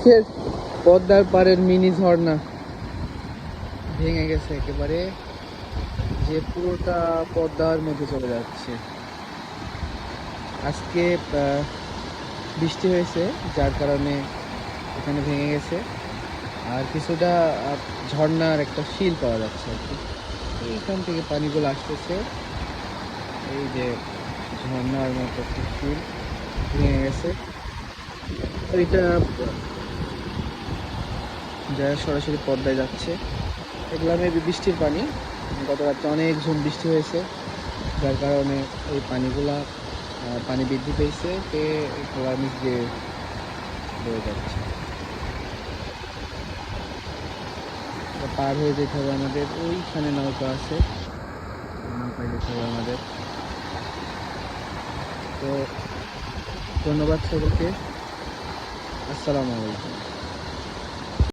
আজকের পদ্মার পাড়ের মিনি ঝর্ণা ভেঙে গেছে একেবারে, যে পুরোটা পদ্মার মধ্যে চলে যাচ্ছে। আজকে বৃষ্টি হয়েছে, যার কারণে এখানে ভেঙে গেছে। আর কিছুটা ঝর্ণার একটা ফিল পাওয়া যাচ্ছে আর কি। এইখান থেকে পানিগুলো আসতেছে, এই যে ঝর্ণার মতো একটা ফিল ভেঙে গেছে। এটা যারা সরাসরি পদ্মায় যাচ্ছে, এগুলো মেবি বৃষ্টির পানি। গত রাত্রে অনেক ঝুম বৃষ্টি হয়েছে, যার কারণে এই পানিগুলা পানি বৃদ্ধি পেয়েছে, খোলার নিচ দিয়ে বয়ে যাচ্ছে। পার হয়ে যেতে হবে আমাদের, ওইখানে নৌকা আছে, নৌকায় যেতে হবে আমাদের। তো ধন্যবাদ সকলকে, আসসালামু আলাইকুম।